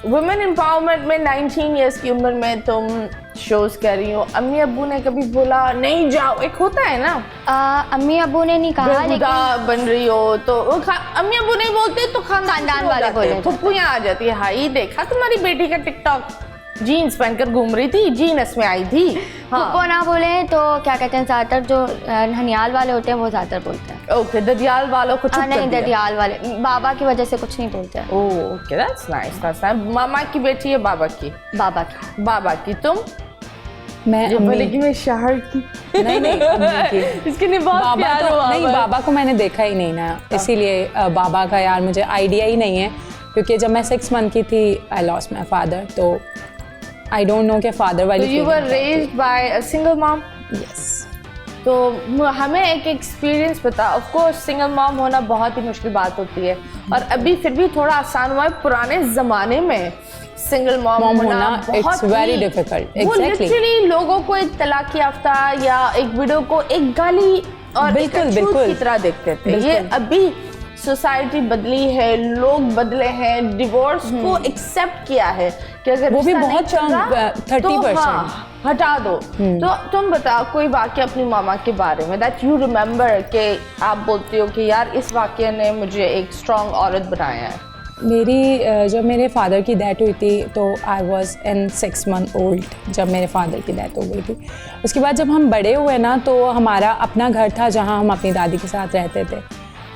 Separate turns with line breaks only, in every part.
Women empowerment में 19 years की उम्र में तुम शोज कर रही हो, अम्मी अब्बू ने कभी बोला नहीं जाओ? एक होता है ना,
अम्मी अब्बू ने नहीं कहा,
लेकिन बन रही हो तो अम्मी अब्बू नहीं बोलते तो खानदान वाले बोले, फुप्पियाँ आ जाती है, हाई देखा तुम्हारी बेटी का टिकटॉक, जीन्स पहनकर घूम रही थी, जीनस में आई थी।
फुप्पो ना बोले तो क्या कहते हैं, ज्यादातर जो ननियाल वाले होते हैं वो ज्यादातर बोलते हैं।
ओके, ददियाल वालों को चुप
नहीं, ददियाल वाले बाबा की वजह से कुछ नहीं बोलते हैं।
Okay, that's nice. मामा की बेटी है बाबा की? बाबा की। तुम?
मैं
लेकिन मैं शहर की
नहीं अम्मी की।
इसके लिए बहुत प्यार हुआ।
नहीं, बाबा को मैंने देखा ही नहीं ना, इसीलिए बाबा का यार मुझे आइडिया ही नहीं है, क्योंकि जब मैं 6 मंथ की थी आई लॉस्ट माई फादर, तो आई डोंट नो कि फादर वाली।
You were raised bye a single mom?
Yes.
तो हमें एक एक्सपीरियंस बता। ऑफ कोर्स सिंगल मॉम होना बहुत ही मुश्किल बात होती है, और अभी फिर भी थोड़ा आसान हुआ है। पुराने ज़माने में सिंगल मॉम होना
इट्स वेरी डिफिकल्ट।
वो लिटरली लोगों को एक तलाक याफ्ता या एक विडो को एक गाली और
बिल्कुल
की तरह देखते थे। ये अभी सोसाइटी बदली है, लोग बदले हैं, डिवोर्स को एक्सेप्ट किया है कि अगर
वो भी बहुत कम, 30%।
हाँ, हटा दो। तो तुम बताओ कोई वाक्य अपनी मामा के बारे में दैट यू रिमेम्बर, कि आप बोलती हो कि यार इस वाक्य ने मुझे एक स्ट्रॉन्ग औरत बनाया है।
जब मेरे फादर की डेथ हुई थी तो I was in 6 month old जब मेरे फादर की डेथ हो गई थी। उसके बाद जब हम बड़े हुए ना, तो हमारा अपना घर था जहाँ हम अपनी दादी के साथ रहते थे।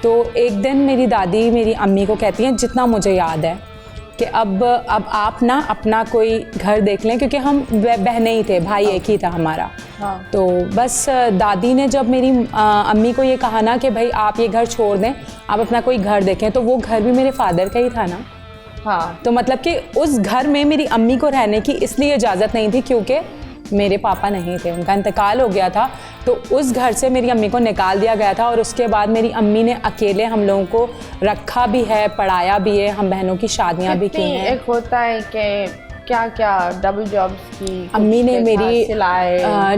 तो एक दिन मेरी दादी मेरी अम्मी को कहती हैं, जितना मुझे याद है, कि अब आप ना अपना कोई घर देख लें, क्योंकि हम बहनें ही थे, भाई एक ही था हमारा।
हाँ।
तो बस दादी ने जब मेरी अम्मी को ये कहा ना कि भाई आप ये घर छोड़ दें, आप अपना कोई घर देखें, तो वो घर भी मेरे फादर का ही था ना।
हाँ।
तो मतलब कि उस घर में मेरी अम्मी को रहने की इसलिए इजाज़त नहीं थी क्योंकि मेरे पापा नहीं थे, उनका इंतकाल हो गया था। तो उस घर से मेरी अम्मी को निकाल दिया गया था, और उसके बाद मेरी अम्मी ने अकेले हम लोगों को रखा भी है, पढ़ाया भी है, हम बहनों की शादियां भी की हैं।
एक होता है कि क्या डबल जॉब्स की
अम्मी ने मेरी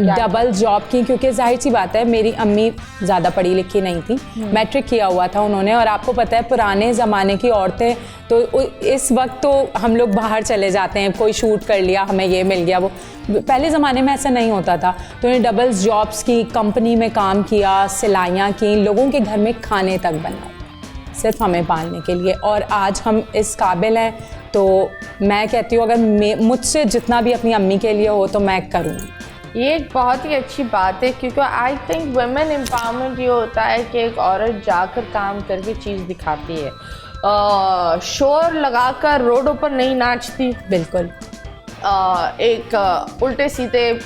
डबल जॉब की, क्योंकि जाहिर सी बात है मेरी अम्मी ज़्यादा पढ़ी लिखी नहीं थी, मैट्रिक किया हुआ था उन्होंने। और आपको पता है पुराने ज़माने की औरतें तो इस वक्त तो हम लोग बाहर चले जाते हैं, कोई शूट कर लिया, हमें ये मिल गया, वो पहले ज़माने में ऐसा नहीं होता था। तो उन्होंने डबल जॉब्स की, कंपनी में काम किया, सिलाइयाँ की, लोगों के घर में खाने तक बनाए सिर्फ हमें पालने के लिए, और आज हम इस काबिल हैं। तो मैं कहती हूँ अगर मुझसे जितना भी अपनी अम्मी के लिए हो तो मैं करूँगी।
ये एक बहुत ही अच्छी बात है, क्योंकि आई थिंक वुमेन एम्पावरमेंट ये होता है कि एक औरत जाकर काम करके चीज़ दिखाती है, शोर लगाकर रोडों पर नहीं नाचती।
बिल्कुल।
एक उल्टे सीधे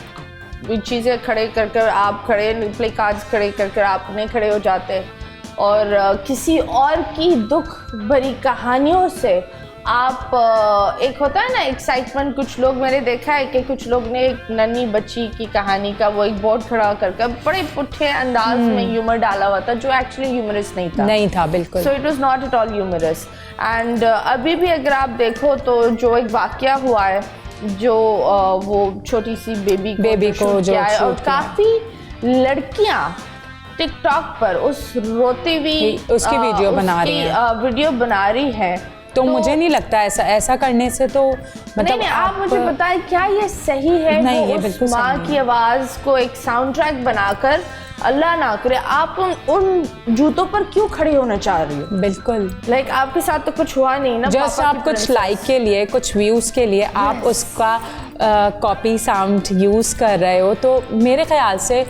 चीज़ें खड़े कर आप खड़े, प्ले कार्ड्स खड़े कर आप नहीं खड़े हो जाते, और किसी और की दुख भरी कहानियों से आप एक होता है ना एक्साइटमेंट। कुछ लोग मैंने देखा है कि कुछ लोग ने एक नन्ही बच्ची की कहानी का वो एक बोर्ड खड़ा करके बड़े पुट्ठे अंदाज में ह्यूमर डाला हुआ था, जो एक्चुअली ह्यूमरस नहीं था। बिल्कुल। So it was not at all humorous. And अभी भी अगर आप देखो तो जो एक वाकया हुआ है, जो वो छोटी सी बेबी को जो किया है, और काफ़ी लड़कियाँ टिकटॉक पर उस रोती हुई
उसकी वीडियो
बना रही है।
तो मुझे नहीं लगता ऐसा करने से तो मतलब
नहीं, आप मुझे बताएं क्या ये सही है?
नहीं, ये
बिल्कुल माँ की आवाज़ को एक साउंड ट्रैक बनाकर, अल्लाह ना करे, आप उन जूतों पर क्यों खड़ी होना चाह रही हो?
बिल्कुल।
लाइक आपके साथ तो कुछ हुआ नहीं ना,
जस्ट आप कुछ लाइक के लिए, कुछ व्यूज़ के लिए आप उसका कॉपी साउंड यूज़ कर रहे हो। तो मेरे ख्याल से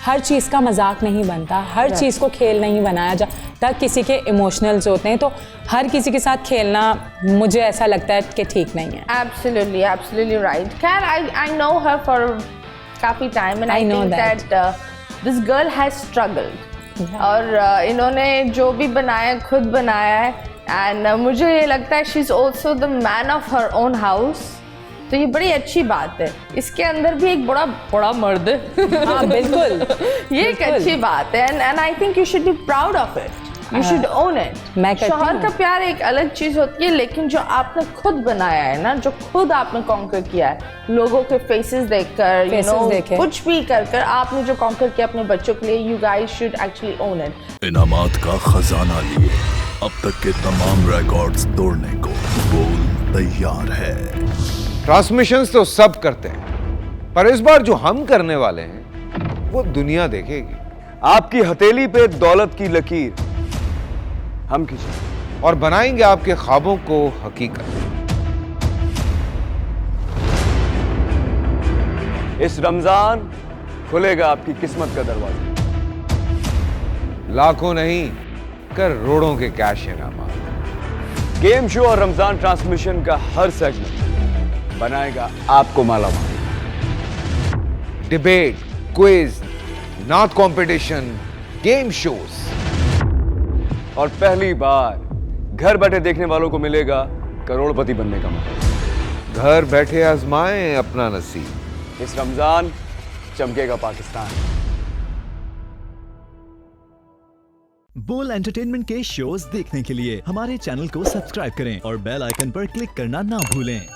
हर चीज़ का मजाक नहीं बनता, हर चीज़ को खेल नहीं बनाया जाता। किसी के इमोशनल्स होते हैं, तो हर किसी के साथ खेलना मुझे ऐसा लगता है कि ठीक नहीं है।
Absolutely right. खैर I know her for काफ़ी time and I think that this girl has struggled. और इन्होंने जो भी बनाया खुद बनाया है, and मुझे ये लगता है she is also the man of her own house. तो ये बड़ी अच्छी बात है। इसके अंदर भी एक बड़ा मर्द है।
हाँ, बिल्कुल।
ये एक अच्छी बात है, and I think you should be proud of it. You should own it. शौहर का प्यार एक अलग चीज़ होती है, लेकिन जो आपने खुद बनाया है ना, जो खुद आपने कॉन्कर किया है, लोगों के फेसेस देखकर, कुछ भी कर आपने जो कॉन्कर किया अपने बच्चों के लिए, you guys should actually own it.
इनामात का खजाना लिए अब तक के तमाम रिकॉर्ड्स तोड़ने को बोल तैयार है।
ट्रांसमिशंस तो सब करते हैं, पर इस बार जो हम करने वाले हैं वो दुनिया देखेगी।
आपकी हथेली पे दौलत की लकीर हम खींचेंगे
और बनाएंगे आपके ख्वाबों को हकीकत।
इस रमजान खुलेगा आपकी किस्मत का दरवाजा।
लाखों नहीं, करोड़ों के कैश इनाम।
गेम शो और रमजान ट्रांसमिशन का हर सेगमेंट बनाएगा आपको मालामाल।
डिबेट, क्विज, नात कंपटीशन, गेम शोज,
और पहली बार घर बैठे देखने वालों को मिलेगा करोड़पति बनने का मौका।
घर बैठे आजमाएं अपना नसीब।
इस रमजान चमकेगा पाकिस्तान।
बोल एंटरटेनमेंट के शोज देखने के लिए हमारे चैनल को सब्सक्राइब करें और बेल आइकन पर क्लिक करना ना भूलें।